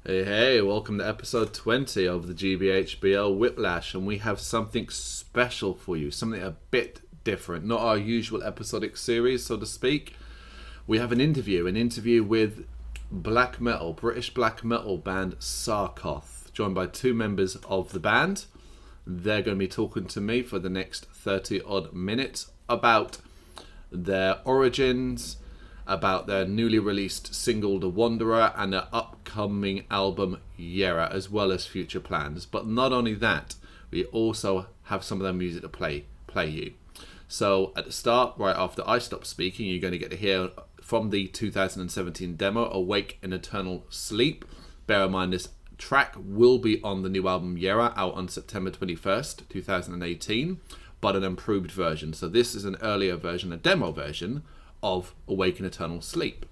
Hey, welcome to episode 20 of the GBHBL Whiplash, and we have something special for you, something a bit different, not our usual episodic series, so to speak. We have an interview with British black metal band Saarkoth, joined by two members of the band. They're going to be talking to me for the next 30 odd minutes about their origins, about their newly released single The Wanderer and their upcoming album Jera, as well as future plans. But not only that, we also have some of their music to play you. So at the start, right after I stop speaking, you're going to get to hear from the 2017 demo Awake in Eternal Sleep. Bear in mind this track will be on the new album Jera, out on September 21st 2018, but an improved version. So this is an earlier version, a demo version of Awake in Eternal Sleep.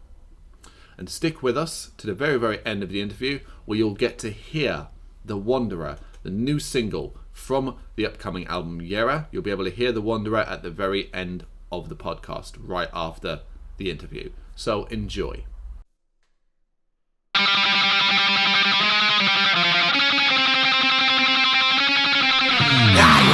And stick with us to the very, very end of the interview, where you'll get to hear The Wanderer, the new single from the upcoming album Jera. You'll be able to hear The Wanderer at the very end of the podcast, right after the interview. So enjoy. Yeah.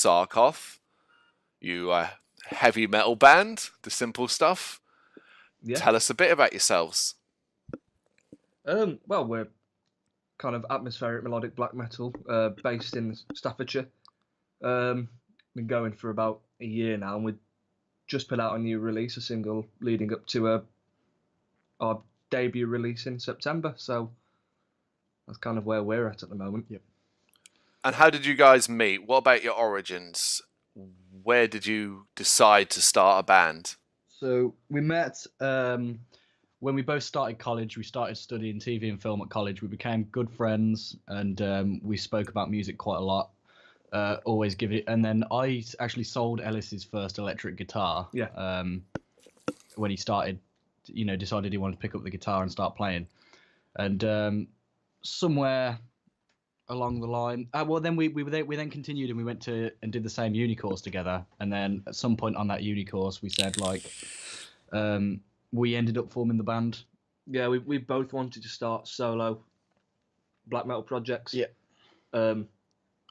Saarkoth. You are a heavy metal band, the simple stuff. Yeah. Tell us a bit about yourselves. Well, we're kind of atmospheric melodic black metal, based in Staffordshire. Been going for about a year now, and we just put out a new release, a single leading up to our debut release in September. So that's kind of where we're at the moment. Yep. And how did you guys meet? What about your origins? Where did you decide to start a band? So we met when we both started college. We started studying TV and film at college. We became good friends, and we spoke about music quite a lot. Always give it. And then I actually sold Ellis's first electric guitar. Yeah. When he started, decided he wanted to pick up the guitar and start playing. And somewhere along the line, then we then continued, and we went to and did the same uni course together. And then at some point on that uni course, we said we ended up forming the band. Yeah, we both wanted to start solo black metal projects. Yeah. And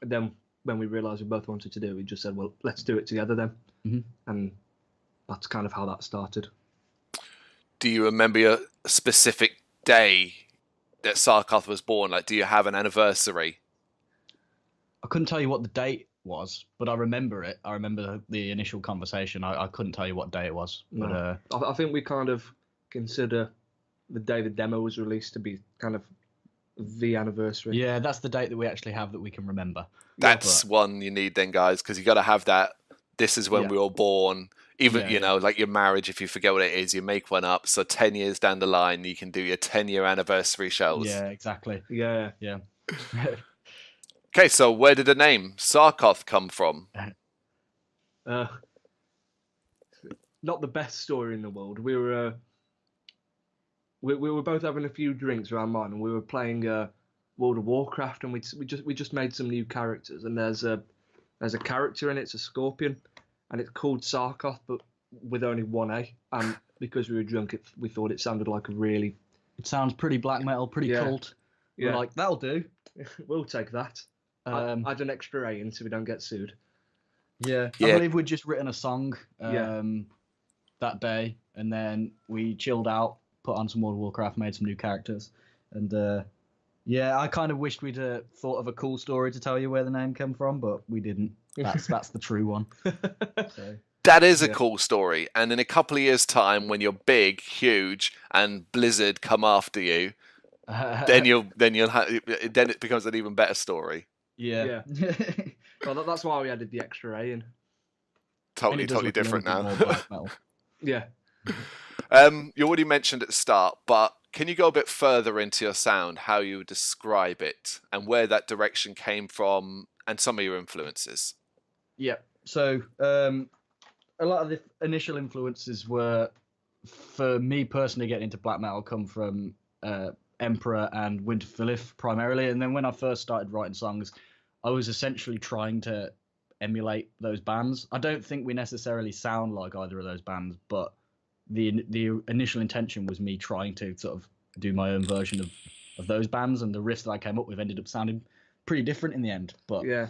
then when we realised we both wanted to do it, we just said, well, let's do it together then. Mm-hmm. And that's kind of how that started. Do you remember your specific day that Saarkoth was born? Like, do you have an anniversary? I couldn't tell you what the date was, but I remember it. I remember the initial conversation. I couldn't tell you what day it was. But No. I think we kind of consider the day the demo was released to be kind of the anniversary. yeah, that's the date that we actually have that we can remember. That's one you need then, guys, because you got to have that. This is when Yeah. we were born. Even, Yeah, like your marriage, if you forget what it is, you make one up. So 10 years down the line, you can do your 10-year anniversary shows. Yeah, exactly. Yeah. Yeah. Okay, so where did the name Saarkoth come from? Not the best story in the world. We were both having a few drinks around mine, and we were playing World of Warcraft, and we just made some new characters, and there's a character in it. It's a scorpion, and it's called Saarkoth, but with only one A. And because we were drunk, we thought it sounded like a really. It sounds pretty black metal, pretty cult. Yeah. We're like, that'll do. We'll take that. Add an extra A in so we don't get sued. Yeah. I believe we'd just written a song that day, and then we chilled out, put on some World of Warcraft, made some new characters, and I kind of wished we'd thought of a cool story to tell you where the name came from, but we didn't. That's the true one. So. That is a cool story. And in a couple of years' time, when you're big, huge, and Blizzard come after you, then it becomes an even better story. Yeah. Well, that's why we added the extra A in. Totally different now. Yeah. You already mentioned at the start, but can you go a bit further into your sound, how you would describe it, and where that direction came from, and some of your influences? Yeah. So a lot of the initial influences were, for me personally, getting into black metal, come from Emperor and Winterfillif primarily. And then when I first started writing songs, I was essentially trying to emulate those bands. I don't think we necessarily sound like either of those bands, but the initial intention was me trying to sort of do my own version of those bands, and the riffs that I came up with ended up sounding pretty different in the end. But yeah.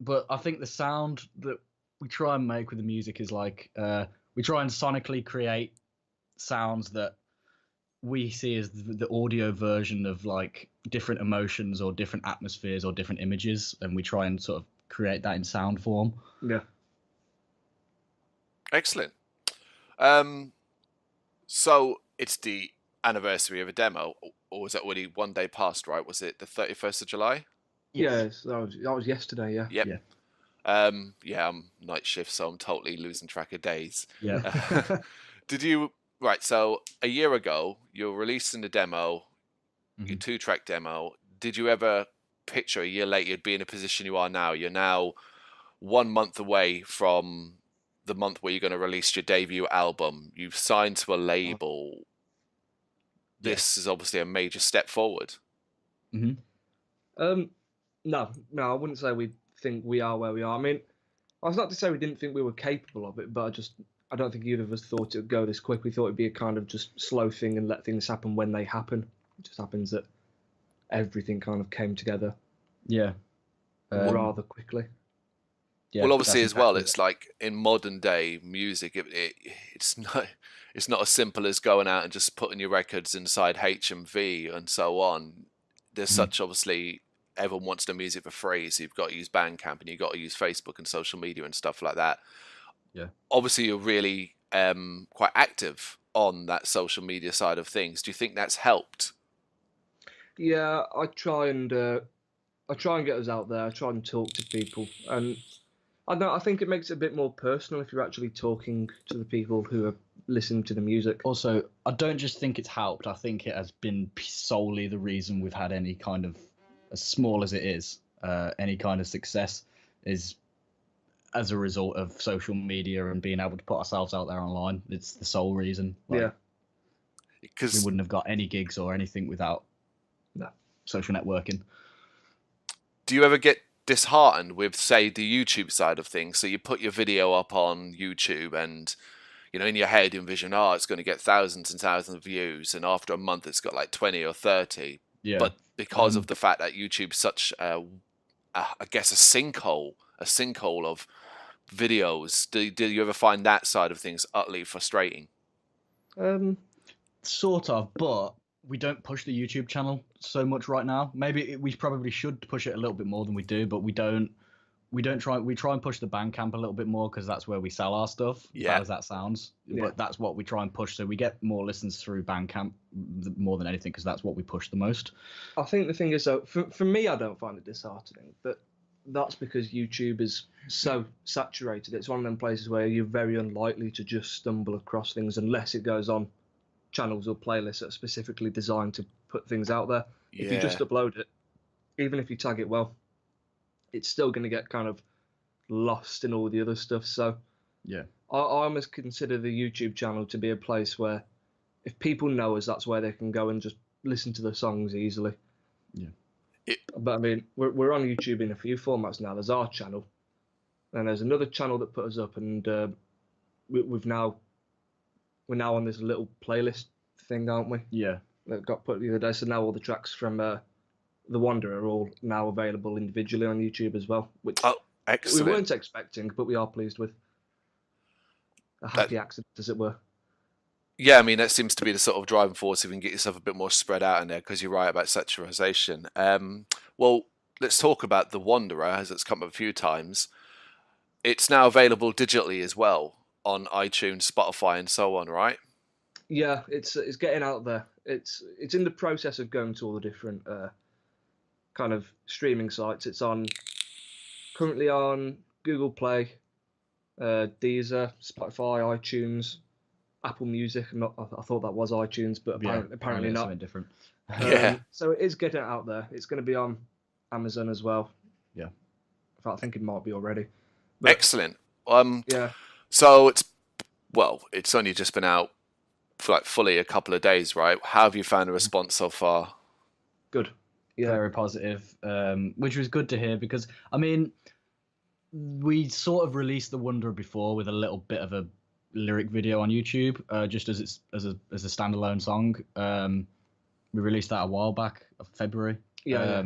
But I think the sound that we try and make with the music is like we try and sonically create sounds that we see as the audio version of like different emotions or different atmospheres or different images, and we try and sort of create that in sound form. Yeah. Excellent. So it's the anniversary of a demo, or was it already one day past, right? Was it the 31st of July? Yes, that was yesterday, yeah. Yep. Yeah. I'm night shift, so I'm totally losing track of days. Yeah. Right, so a year ago, you're releasing the demo, your 2-track demo. Did you ever picture a year later you'd be in a position you are now? You're now 1 month away from the month where you're going to release your debut album. You've signed to a label. This is obviously a major step forward. No, I wouldn't say we think we are where we are. I mean, I was not to say we didn't think we were capable of it, but I don't think either of us thought it would go this quick. We thought it'd be a kind of just slow thing and let things happen when they happen. It just happens that everything kind of came together. Yeah. rather quickly. Yeah, well, obviously that's as well, exactly it's like in modern day music, it's not as simple as going out and just putting your records inside HMV and so on. There's such obviously everyone wants the music for free, so you've got to use Bandcamp and you've got to use Facebook and social media and stuff like that. Yeah. Obviously, you're really quite active on that social media side of things. Do you think that's helped? Yeah, I try and get us out there. I try and talk to people, and I think it makes it a bit more personal if you're actually talking to the people who are listening to the music. Also, I don't just think it's helped. I think it has been solely the reason we've had any kind of, as small as it is, any kind of success is as a result of social media and being able to put ourselves out there online. It's the sole reason. Yeah, we Because wouldn't have got any gigs or anything without No. social networking. do you ever get disheartened with, say, the YouTube side of things? So you put your video up on YouTube and, you know, in your head you envision, oh, it's going to get thousands and thousands of views, and after a month it's got like 20 or 30. Yeah. But because of the fact that YouTube's such I guess a sinkhole of videos, do you ever find that side of things utterly frustrating? Sort of, but we don't push the YouTube channel so much right now. Maybe we probably should push it a little bit more than we do, but we don't. We try and push the Bandcamp a little bit more because that's where we sell our stuff. Yeah. Bad as that sounds, Yeah. but that's what we try and push. So we get more listens through Bandcamp more than anything because that's what we push the most. I think the thing is, though, for me, I don't find it disheartening, but that's because YouTube is so saturated. It's one of them places where you're very unlikely to just stumble across things unless it goes on channels or playlists that are specifically designed to put things out there. If you just upload it, even if you tag it well, it's still going to get kind of lost in all the other stuff. So Yeah. I almost consider the YouTube channel to be a place where if people know us, that's where they can go and just listen to the songs easily. Yeah. But I mean, we're on YouTube in a few formats now. There's our channel, and there's another channel that put us up, and we're now on this little playlist thing, aren't we? Yeah. That got put the other day. So now all the tracks from The Wanderer are all now available individually on YouTube as well, which we Excellent. weren't expecting, but we are pleased with. A happy accident, as it were. Yeah, I mean, that seems to be the sort of driving force if you can get yourself a bit more spread out in there, because you're right about saturation. Well, let's talk about The Wanderer, as it's come up a few times. It's now available digitally as well on iTunes, Spotify, and so on, right? Yeah, it's getting out there. It's in the process of going to all the different kind of streaming sites. It's currently on Google Play, Deezer, Spotify, iTunes, Apple Music. I thought that was iTunes, but apparently it's not. something different. Yeah. So it is getting out there. It's going to be on Amazon as well. Yeah. In fact, I think it might be already. But, Excellent. yeah. So it's only just been out for like fully a couple of days, right? How have you found the response so far? Good. Yeah. Very positive, which was good to hear because, I mean, we sort of released The Wanderer before with a little bit of a lyric video on YouTube, just as a standalone song. We released that a while back, February. Yeah.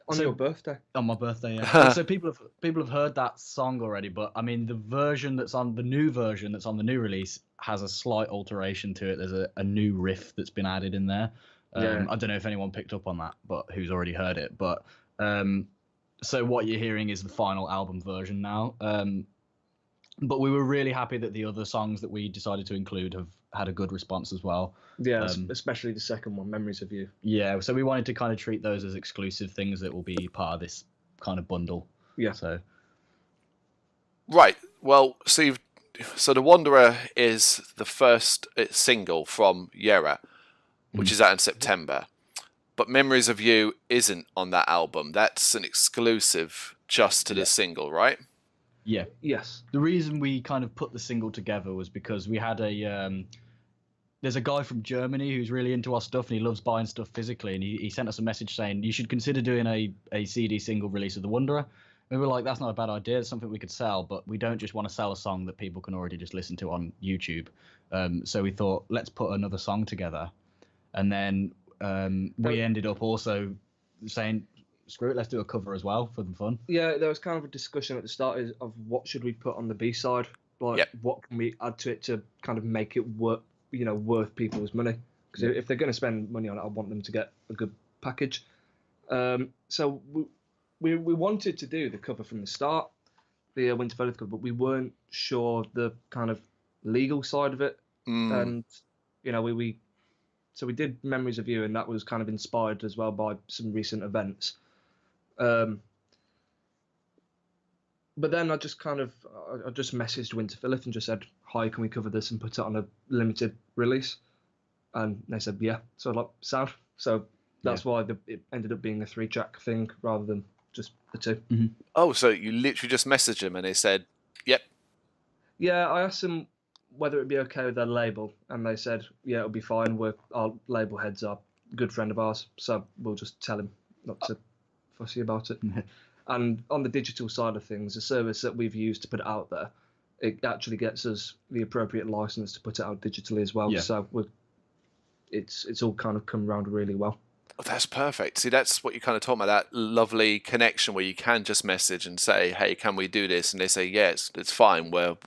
On your birthday. On my birthday, yeah. So people have heard that song already, but I mean the new version that's on the new release has a slight alteration to it. There's a new riff that's been added in there. I don't know if anyone picked up on that, but who's already heard it. But so what you're hearing is the final album version now. But we were really happy that the other songs that we decided to include have had a good response as well. Yeah, especially the second one, Memories of You. Yeah, so we wanted to kind of treat those as exclusive things that will be part of this kind of bundle. Yeah. So. Right. Well, so The Wanderer is the first single from Jera, which is out in September. But Memories of You isn't on that album. That's an exclusive just to the single, right? Yeah. Yes. The reason we kind of put the single together was because we had there's a guy from Germany who's really into our stuff and he loves buying stuff physically, and he sent us a message saying you should consider doing a CD single release of The Wanderer. And we were like, that's not a bad idea. It's something we could sell, but we don't just want to sell a song that people can already just listen to on YouTube. So we thought, let's put another song together. And then we ended up also saying, screw it, let's do a cover as well for the fun. Yeah, there was kind of a discussion at the start of what should we put on the B-side, like what can we add to it to kind of make it worth people's money. Because if they're going to spend money on it, I want them to get a good package. So we wanted to do the cover from the start, the Winter Philith cover, but we weren't sure the kind of legal side of it. And so we did Memories of You, and that was kind of inspired as well by some recent events. But then I just messaged Winter Philith and just said, "Hi, can we cover this and put it on a limited release?" And they said, "Yeah." So like, sound. So that's why it ended up being a 3-track thing rather than just the 2. Mm-hmm. Oh, so you literally just messaged them and they said, "Yep." Yeah, I asked them whether it'd be okay with their label, and they said, "Yeah, it'll be fine. Our label heads are a good friend of ours, so we'll just tell him not to fussy about it." And on the digital side of things, the service that we've used to put it out there, it actually gets us the appropriate license to put it out digitally as well. Yeah. So it's all kind of come around really well. Oh, that's perfect. See, that's what you kind of talking about, that lovely connection where you can just message and say, "Hey, can we do this?" And they say, "Yes, it's fine. We're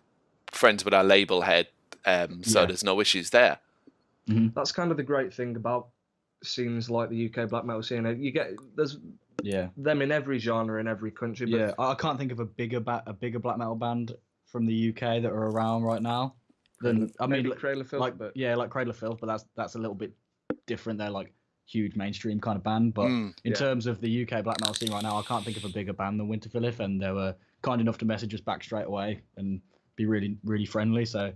friends with our label head, so there's no issues there." Mm-hmm. That's kind of the great thing about scenes like the UK black metal scene. There's them in every genre in every country. But I can't think of a bigger black metal band from the UK that are around right now. Cradle of Filth, like Cradle of Filth, but that's a little bit different. They're like huge mainstream kind of band, but in terms of the UK black metal scene right now, I can't think of a bigger band than Winter Philith, and they were kind enough to message us back straight away and be really, really friendly. So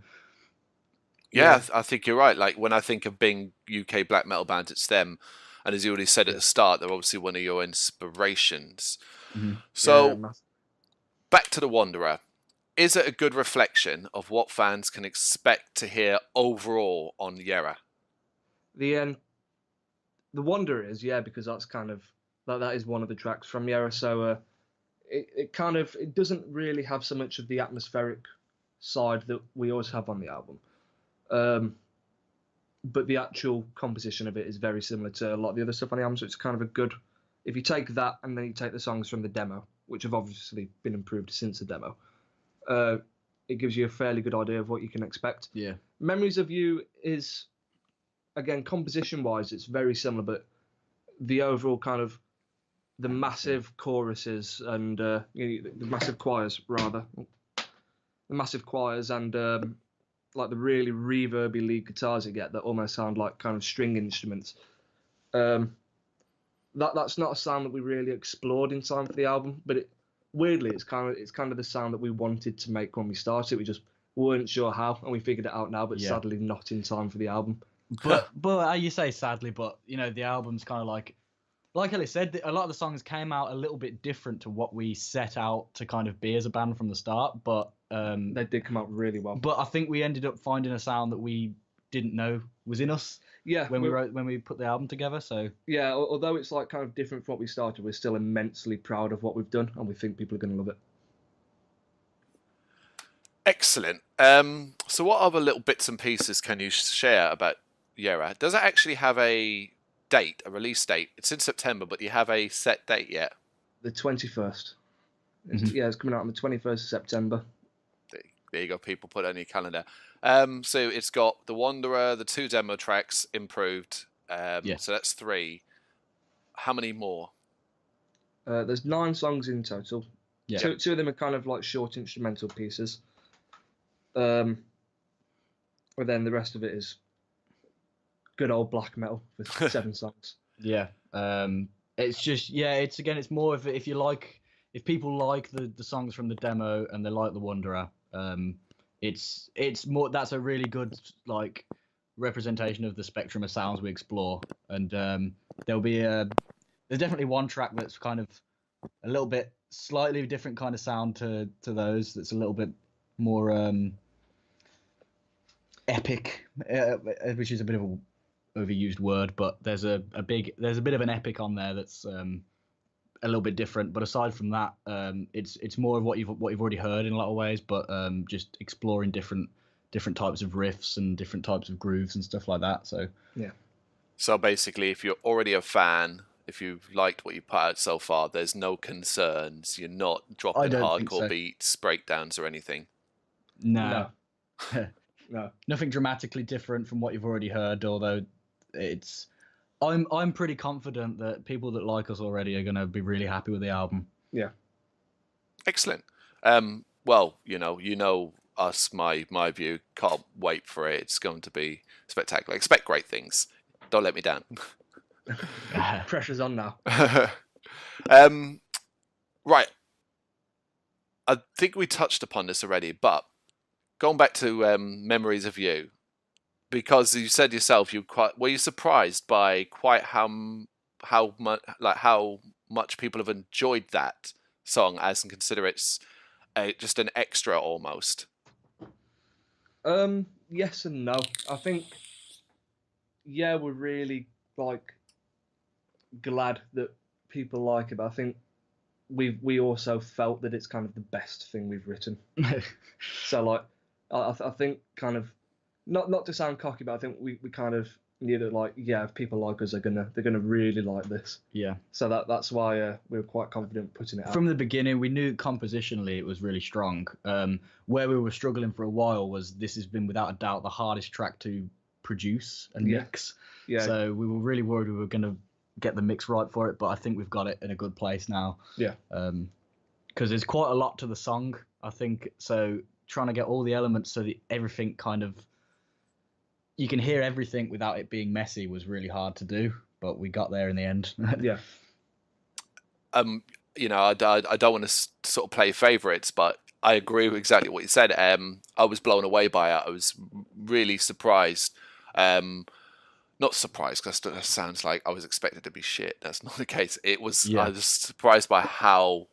I think you're right. Like when I think of being UK black metal bands, it's them. And as you already said at the start, they're obviously one of your inspirations. Mm-hmm. So back to The Wanderer. Is it a good reflection of what fans can expect to hear overall on Jera? The Wanderer is, because that's kind of that is one of the tracks from Jera. So it doesn't really have so much of the atmospheric side that we always have on the album. But the actual composition of it is very similar to a lot of the other stuff on the album. So it's kind of a good, if you take that and then you take the songs from the demo, which have obviously been improved since the demo, it gives you a fairly good idea of what you can expect. Yeah. Memories of You is, again, composition-wise, it's very similar, but the overall kind of the massive choruses and the massive choirs, rather. The massive choirs and like the really reverby lead guitars you get that almost sound like kind of string instruments. That's not a sound that we really explored in time for the album, but weirdly it's kind of the sound that we wanted to make when we started. We just weren't sure how, and we figured it out now, but sadly not in time for the album. But you say sadly, but the album's kind of like Ellie said, a lot of the songs came out a little bit different to what we set out to kind of be as a band from the start, but they did come out really well. But I think we ended up finding a sound that we didn't know was in us. Yeah, when we put the album together. So yeah, although it's like kind of different from what we started, we're still immensely proud of what we've done, and we think people are going to love it. Excellent. So what other little bits and pieces can you share about Jera? Does it actually have a date, a release date? It's in September, but do you have a set date yet? The 21st. Yeah, it's coming out on the 21st of September. There you go, people. Put it on your calendar. So it's got The Wanderer, the 2 demo tracks improved. So that's 3. How many more? There's 9 songs in total. Yeah. Two of them are kind of like short instrumental pieces. But then the rest of it is good old black metal with 7 songs. Yeah. It's just it's more of if people like the songs from the demo and they like The Wanderer, it's more, that's a really good like representation of the spectrum of sounds we explore. And there's definitely one track that's kind of a little bit slightly different kind of sound to those, that's a little bit more epic, which is a bit of a overused word, but there's a bit of an epic on there that's a little bit different. But aside from that, it's more of what you've already heard in a lot of ways, but just exploring different types of riffs and different types of grooves and stuff like that. So yeah. So basically, if you're already a fan, if you've liked what you put out so far, there's no concerns. You're not dropping don't think hardcore so. beats, breakdowns, or anything. No. No. Nothing dramatically different from what you've already heard, although it's I'm pretty confident that people that like us already are going to be really happy with the album. Yeah. Excellent. Well, you know us, my view. Can't wait for it. It's going to be spectacular. Expect great things. Don't let me down. Pressure's on now. Right. I think we touched upon this already, but going back to Memories of You, because you said yourself, were you surprised by quite how much people have enjoyed that song, as and consider it's just an extra almost? Yes and no. I think, yeah, we're really glad that people like it, but I think we also felt that it's kind of the best thing we've written. So I think kind of not to sound cocky, but I think we kind of knew that if people like us, they're gonna really like this. Yeah. So that's why we were quite confident putting it out. From the beginning, we knew compositionally it was really strong. Where we were struggling for a while was this has been without a doubt the hardest track to produce and mix. Yeah. So we were really worried we were going to get the mix right for it, but I think we've got it in a good place now. Yeah. Because there's quite a lot to the song, I think. So trying to get all the elements so that everything kind of, you can hear everything without it being messy was really hard to do, but we got there in the end. Yeah. I don't want to sort of play favourites, but I agree with exactly what you said. I was blown away by it. I was really surprised. Not surprised, because that sounds like I was expected to be shit. That's not the case. I was surprised by how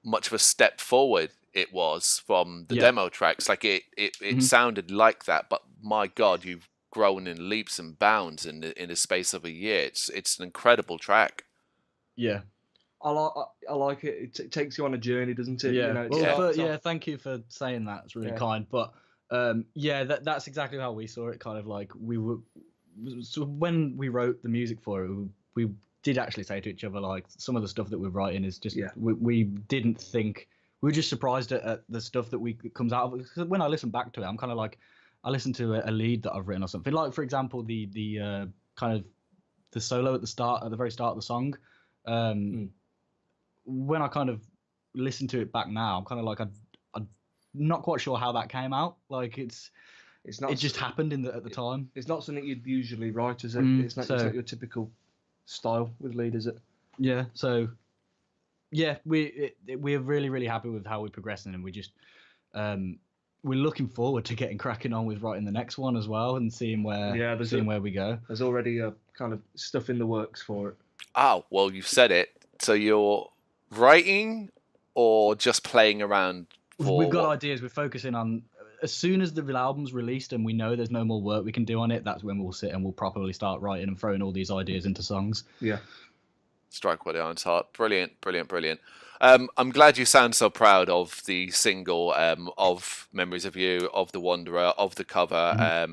much of a step forward it was from the demo tracks. Like it sounded like that, but my God, you've grown in leaps and bounds in the space of a year. It's an incredible track. Yeah. I like it. It takes you on a journey, doesn't it? Yeah. Thank you for saying that. It's really kind. But that's exactly how we saw it. Kind of like so when we wrote the music for it, we did actually say to each other, like, some of the stuff that we're writing is just we didn't think, we were just surprised at the stuff that comes out of it. Because when I listen back to it, I'm kind of like, I listen to a lead that I've written or something. Like, for example, the kind of the solo at the very start of the song. When I kind of listen to it back now, I'm kind of like, I'm not quite sure how that came out. Like it just happened at the time. It's not something you'd usually write, is it? It's not your typical style with lead, is it? Yeah. So yeah, we're really, really happy with how we're progressing, and we just we're looking forward to getting cracking on with writing the next one as well, and seeing where we go. There's already a kind of stuff in the works for it. Oh, well, you've said it. So you're writing or just playing around? We've got ideas. We're focusing on, as soon as the album's released and we know there's no more work we can do on it, that's when we'll sit and we'll properly start writing and throwing all these ideas into songs. Yeah. Strike while the iron's hot. Brilliant. I'm glad you sound so proud of the single, of Memories of You, of The Wanderer, of the cover.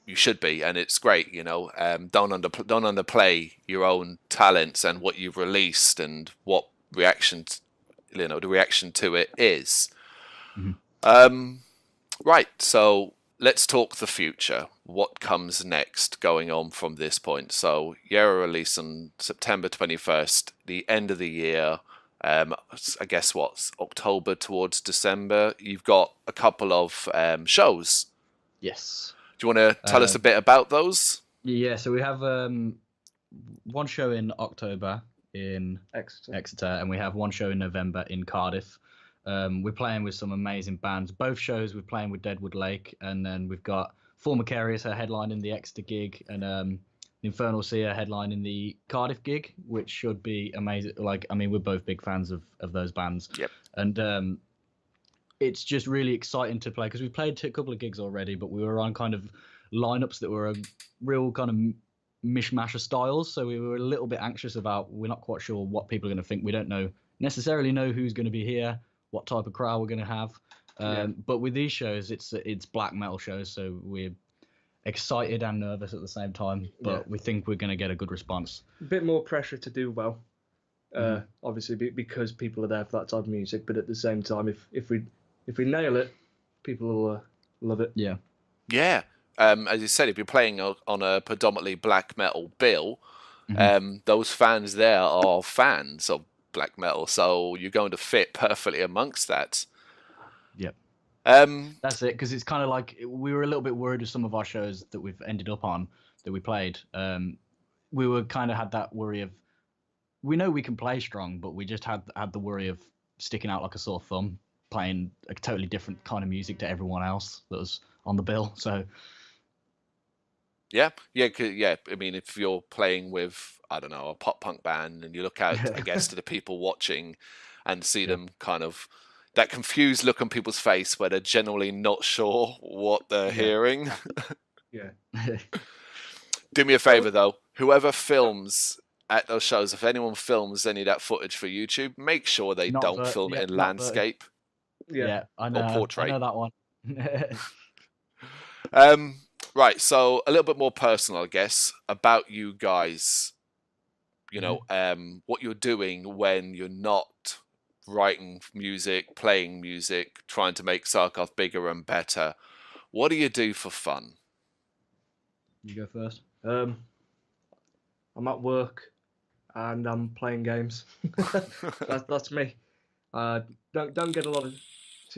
You should be, and it's great. Don't underplay your own talents and what you've released and what the reaction to it is. Right. So let's talk the future. What comes next going on from this point? So Jera release on September 21st, the end of the year. I guess what's October towards December. You've got a couple of shows. Yes. Do you want to tell us a bit about those? Yeah, so we have one show in October in Exeter, and we have one show in November in Cardiff. We're playing with some amazing bands. Both shows we're playing with Deadwood Lake, and then we've got Former Carious, her headline in the Exeter gig, and Infernal Seer headline in the Cardiff gig, which should be amazing. We're both big fans of those bands. Yep. And it's just really exciting to play, because we played a couple of gigs already, but we were on kind of lineups that were a real kind of mishmash of styles. So we were a little bit anxious about, we're not quite sure what people are going to think. We don't necessarily know who's going to be here, what type of crowd we're going to have. But with these shows, it's black metal shows, so we're excited and nervous at the same time, but we think we're going to get a good response. A bit more pressure to do well, obviously because people are there for that type of music. But at the same time, if we nail it, people will love it. Yeah. Yeah. As you said, if you're playing on a predominantly black metal bill, those fans there are fans of black metal, so you're going to fit perfectly amongst that. Yep. That's it, because it's kind of like we were a little bit worried with some of our shows that we've ended up on that we played. We were kind of had that worry of, we know we can play strong, but we just had the worry of sticking out like a sore thumb, playing a totally different kind of music to everyone else that was on the bill. So yeah. I mean, if you're playing with, I don't know, a pop punk band, and you look out, I guess, to the people watching and see them kind of that confused look on people's face where they're generally not sure what they're hearing. Yeah. Do me a favor though, whoever films at those shows, if anyone films any of that footage for YouTube, make sure they don't film it in landscape. Yeah, I know. Or portrait. I know that one. Right, so a little bit more personal, I guess, about you guys. You know, what you're doing when you're not writing music, playing music, trying to make Saarkoth bigger and better. What do you do for fun? You go first. I'm at work and I'm playing games. That's me. Don't get a lot of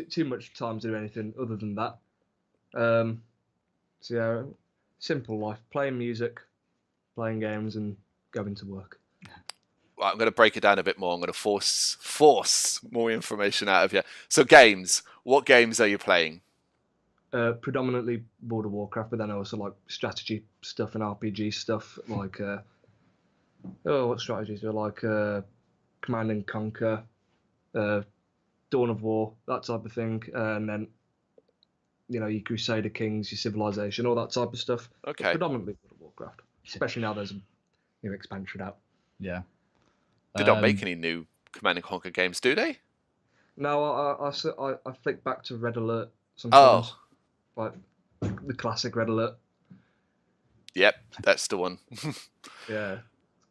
too much time to do anything other than that. So yeah, simple life: playing music, playing games, and going to work. Well, I'm going to break it down a bit more. I'm going to force more information out of you. So games. What games are you playing? Predominantly World of Warcraft, but then I also like strategy stuff and RPG stuff. Like what strategies do I like? Command and Conquer, Dawn of War, that type of thing, and then your Crusader Kings, your Civilization, all that type of stuff. Okay. But predominantly World of Warcraft, especially now there's a new expansion out. Yeah. They don't make any new Command and Conquer games, do they? No, I flick back to Red Alert sometimes. Like the classic Red Alert. Yep, that's the one. Yeah,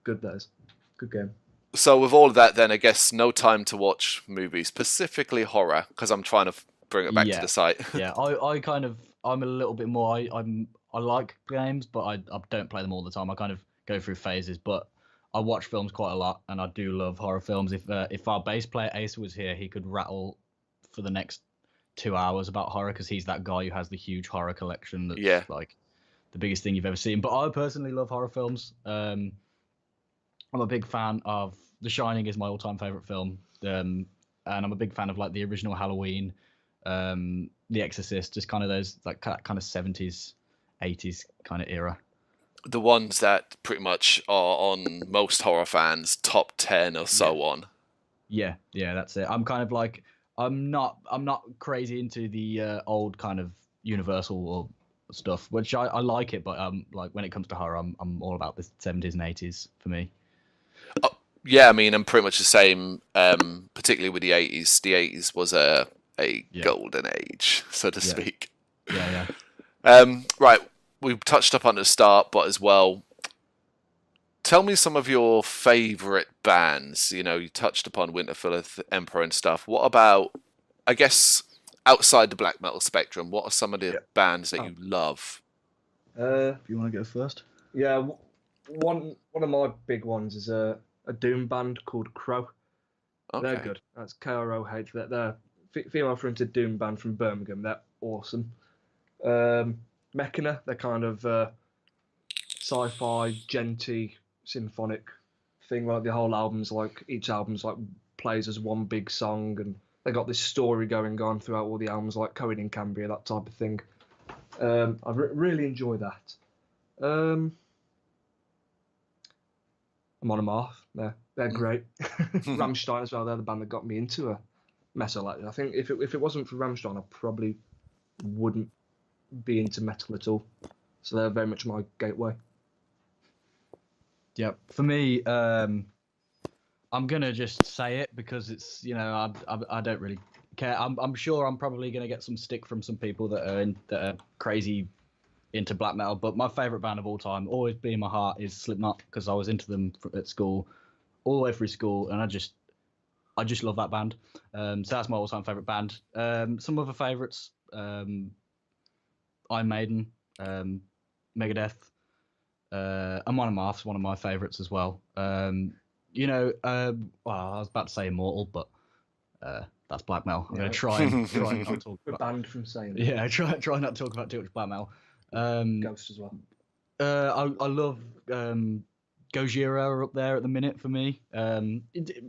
good those. Good game. So with all of that, then I guess no time to watch movies, specifically horror, because I'm trying to bring it back to the site. Yeah, I'm a little bit more. I like games, but I don't play them all the time. I kind of go through phases, but I watch films quite a lot, and I do love horror films. If our bass player Ace was here, he could rattle for the next 2 hours about horror, because he's that guy who has the huge horror collection that's like the biggest thing you've ever seen. But I personally love horror films. I'm a big fan of The Shining, is my all-time favorite film, and I'm a big fan of like the original Halloween, The Exorcist, just kind of those like kind of 70s, 80s kind of era. The ones that pretty much are on most horror fans' top 10 or so on. Yeah, that's it. I'm kind of like I'm not crazy into the old kind of Universal or stuff, which I like it, but like when it comes to horror, I'm all about the 70s and 80s for me. Yeah, I mean, I'm pretty much the same, particularly with the 80s. The 80s was a golden age, so to speak. Yeah. Right, we touched up on the start, but as well, tell me some of your favourite bands. You know, you touched upon Winterfell, Emperor and stuff. What about, I guess, outside the black metal spectrum, what are some of the bands that you love? If you want to go first. Yeah, one of my big ones is a doom band called Crow. Okay. They're good. That's KROH. They're female fronted doom band from Birmingham. They're awesome. Mechana, they're kind of sci-fi, genty, symphonic thing. Like the whole album's like, each album's like plays as one big song, and they got this story going on throughout all the albums, like Cohen in Cambria, that type of thing. I really enjoy that. I'm on them off. They're great. Rammstein as well. They're the band that got me into a metal. Like, I think if it wasn't for Rammstein, I probably wouldn't be into metal at all. So they're very much my gateway. Yeah, for me, I'm gonna just say it because it's, you know, I don't really care. I'm sure I'm probably gonna get some stick from some people that are crazy into black metal. But my favourite band of all time, always be in my heart, is Slipknot, because I was into them at school, all the way through school, and I just love that band. So that's my all-time favourite band. Some other favourites, Iron Maiden, Megadeth, and Monomath's one of my favourites as well. Well, I was about to say Immortal, but that's black metal. I'm going to try and not talk We're about. banned from saying that. Yeah, try not to talk about too much black metal. Ghost as well. I love Gojira are up there at the minute for me.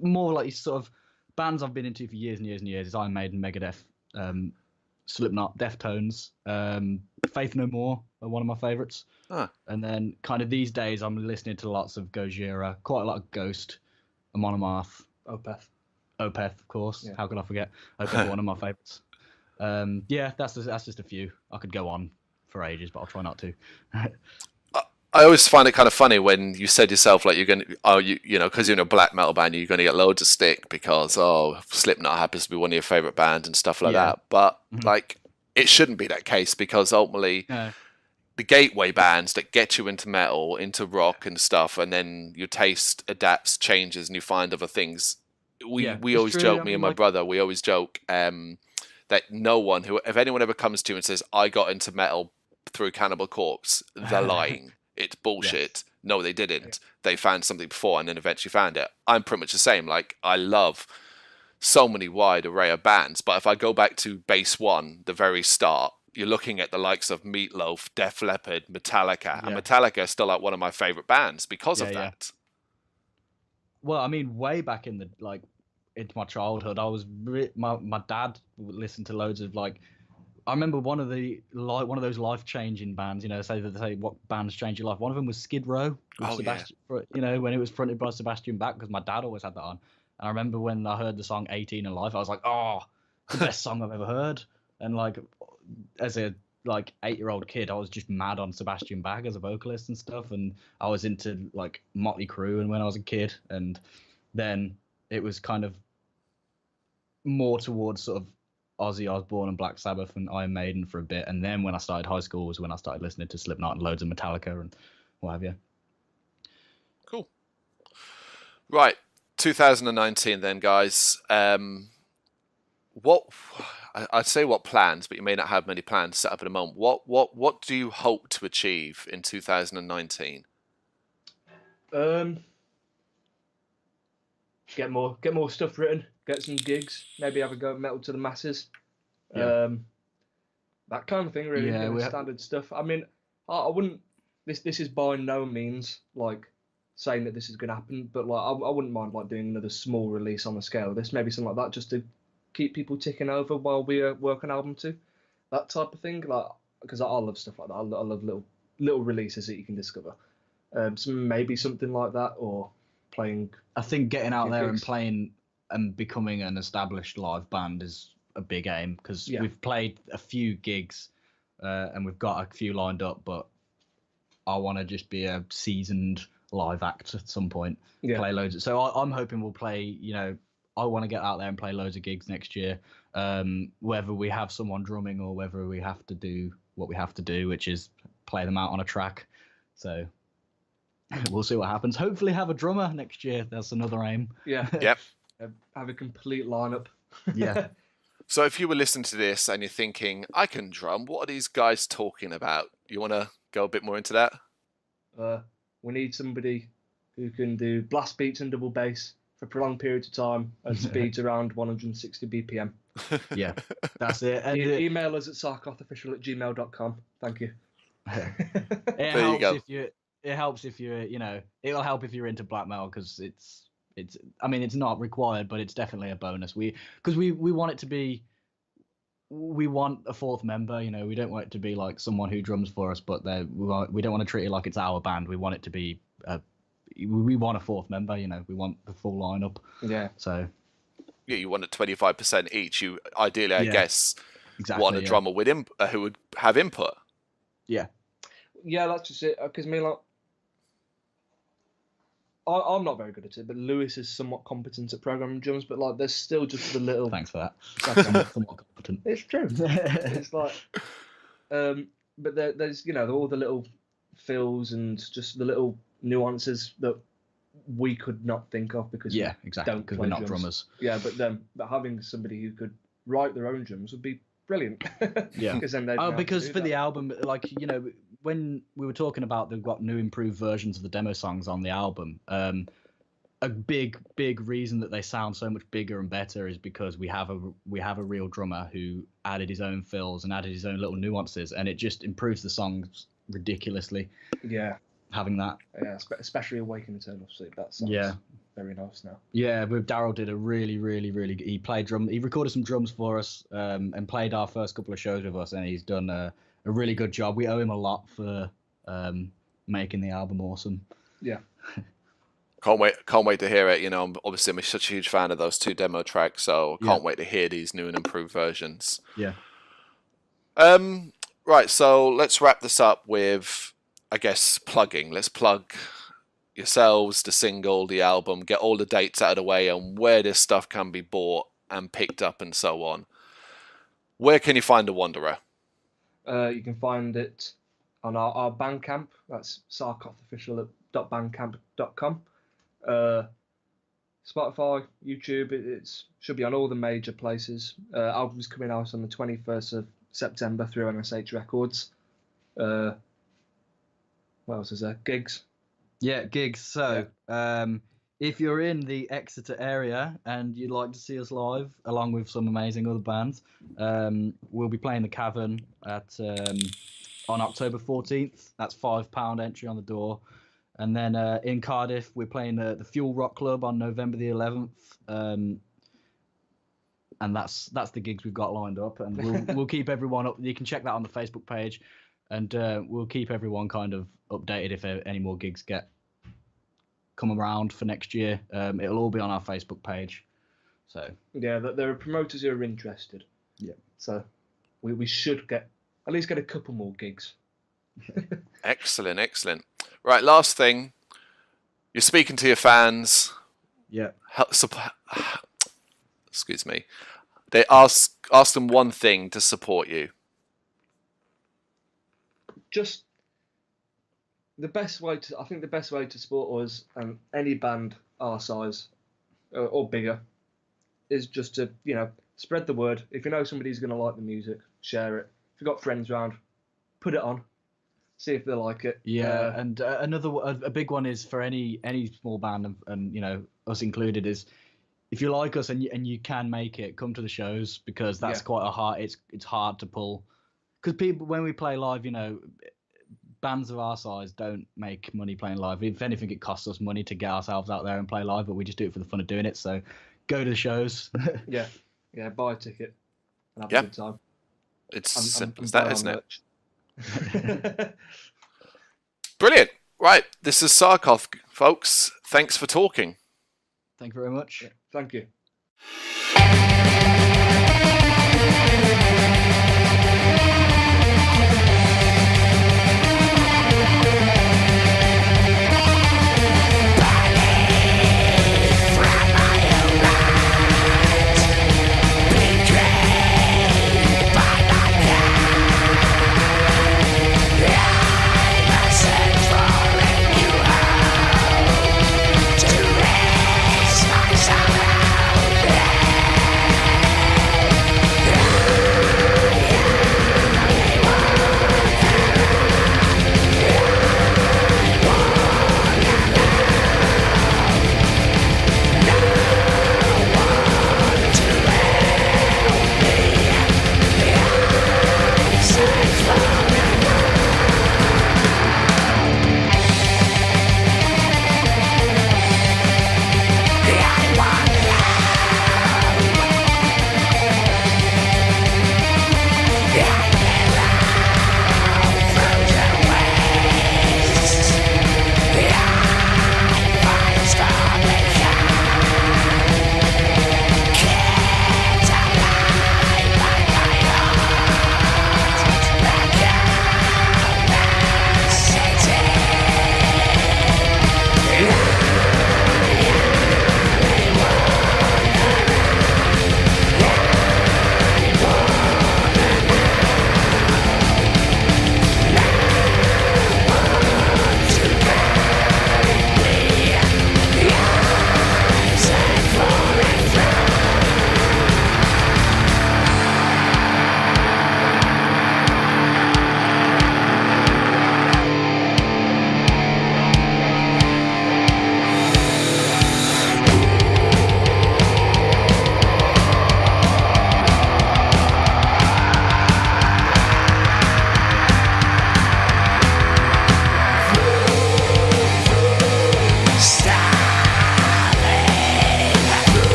More like sort of bands I've been into for years and years and years is Iron Maiden, Megadeth, Slipknot, Deftones, Faith No More are one of my favourites. And then kind of these days I'm listening to lots of Gojira, quite a lot of Ghost, Monomath, Opeth, of course. Yeah. How could I forget? Opeth, one of my favourites. That's just a few. I could go on for ages, but I'll try not to. I always find it kind of funny when you said yourself, like, you're going to, because you're in a black metal band, you're going to get loads of stick because, Slipknot happens to be one of your favourite bands and stuff like that. But, like, it shouldn't be that case, because ultimately the gateway bands that get you into metal, into rock and stuff, and then your taste adapts, changes, and you find other things. We always joke, me and my brother, we always joke that if anyone ever comes to you and says, I got into metal through Cannibal Corpse, they're lying. It's bullshit. Yes. No, they didn't. Yeah. They found something before and then eventually found it. I'm pretty much the same. Like, I love so many wide array of bands, but if I go back to base one, the very start, you're looking at the likes of Meatloaf, Def Leppard, Metallica, and Metallica is still like one of my favorite bands because of that. Well, I mean, way back into my childhood, I was my dad would listen to loads of I remember one of those life-changing bands, say what bands change your life. One of them was Skid Row. When it was fronted by Sebastian Bach, because my dad always had that on. And I remember when I heard the song 18 Alive, I was like, oh, the best song I've ever heard. And as a 8-year-old kid, I was just mad on Sebastian Bach as a vocalist and stuff. And I was into Motley Crue and when I was a kid. And then it was kind of more towards sort of Ozzy Osbourne and Black Sabbath and Iron Maiden for a bit, and then when I started high school was when I started listening to Slipknot and loads of Metallica and what have you. Cool. Right, 2019 then, guys. What I'd say what plans, but you may not have many plans set up at the moment. What do you hope to achieve in 2019? Get more stuff written. Get some gigs, maybe have a go at Metal to the Masses. Yeah. That kind of thing, really. Standard stuff. I mean, I wouldn't. This is by no means saying that this is going to happen, but I wouldn't mind doing another small release on the scale of this, maybe something like that, just to keep people ticking over while we work an album too. That type of thing, because I love stuff like that. I love little releases that you can discover. So maybe something like that, or playing. I think getting out there and playing and becoming an established live band is a big aim, because we've played a few gigs and we've got a few lined up, but I want to just be a seasoned live act at some point. Play loads. So I'm hoping we'll play, I want to get out there and play loads of gigs next year, whether we have someone drumming or whether we have to do what we have to do, which is play them out on a track. So we'll see what happens. Hopefully have a drummer next year. That's another aim. Yeah. Yep. Have a complete lineup. Yeah. So if you were listening to this and you're thinking, I can drum, what are these guys talking about? You want to go a bit more into that? We need somebody who can do blast beats and double bass for prolonged periods of time at speeds around 160 BPM. Yeah, that's it. And email us at saarkothofficial@gmail.com. Thank you. It helps if you're, it'll help if you're into black metal, because it's not required, but it's definitely a bonus. We want it to be, we want a fourth member. We don't want it to be like someone who drums for us, but we don't want to treat it like it's our band. We want it to be we want a fourth member. We want the full lineup. Yeah. So. Yeah, you want a 25% each. You ideally, I guess, exactly, want a drummer with who would have input. Yeah. Yeah, that's just it. Because I'm not very good at it, but Lewis is somewhat competent at programming drums. But there's still just the little. Thanks for that. Somewhat competent. It's true. It's but there's all the little fills and just the little nuances that we could not think of because exactly, because we're not drummers. Yeah, but having somebody who could write their own drums would be brilliant. Yeah. Because then because for the album, like, when we were talking about they've got new improved versions of the demo songs on the album, a big reason that they sound so much bigger and better is because we have a real drummer who added his own fills and added his own little nuances, and it just improves the songs ridiculously. Yeah. Having that. Yeah, especially Awaken Eternal Sleep. That sounds very nice now. Yeah, but Daryl did a really he played drum. He recorded some drums for us and played our first couple of shows with us, and he's done a really good job. We owe him a lot for making the album awesome. Yeah. Can't wait to hear it. Obviously I'm such a huge fan of those 2 demo tracks, so can't wait to hear these new and improved versions. Yeah. Right, so let's wrap this up with, I guess, plugging. Let's plug yourselves, the single, the album, get all the dates out of the way and where this stuff can be bought and picked up and so on. Where can you find The Wanderer? You can find it on our Bandcamp. That's saarkothofficial.bandcamp.com. Spotify, YouTube, it should be on all the major places. Album's coming out on the 21st of September through MSH Records. What else is there? Gigs. Yeah, gigs. So, if you're in the Exeter area and you'd like to see us live, along with some amazing other bands, we'll be playing the Cavern on October 14th. That's £5 entry on the door. And then in Cardiff, we're playing the Fuel Rock Club on November the 11th. And that's the gigs we've got lined up. And we'll keep everyone up. You can check that on the Facebook page. And we'll keep everyone kind of updated if any more gigs come around for next year. It'll all be on our Facebook page. So yeah, there are promoters who are interested. Yeah. So we should at least get a couple more gigs. Excellent. Right, last thing. You're speaking to your fans. Yeah. Excuse me. They ask them one thing to support you. Just the best way to support us and any band our size or bigger is just to spread the word. If you know somebody's going to like the music, share it. If you've got friends around, put it on, see if they like it. Yeah, and a big one is for any small band and us included is if you like us and you can make it, come to the shows because that's quite it's hard to pull. Because people, when we play live, bands of our size don't make money playing live. If anything, it costs us money to get ourselves out there and play live, but we just do it for the fun of doing it. So go to the shows. yeah, buy a ticket and have a good time. It's as simple as that, isn't it? Brilliant. Right, this is Saarkoth, folks. Thanks for talking. Thank you very much. Yeah, thank you.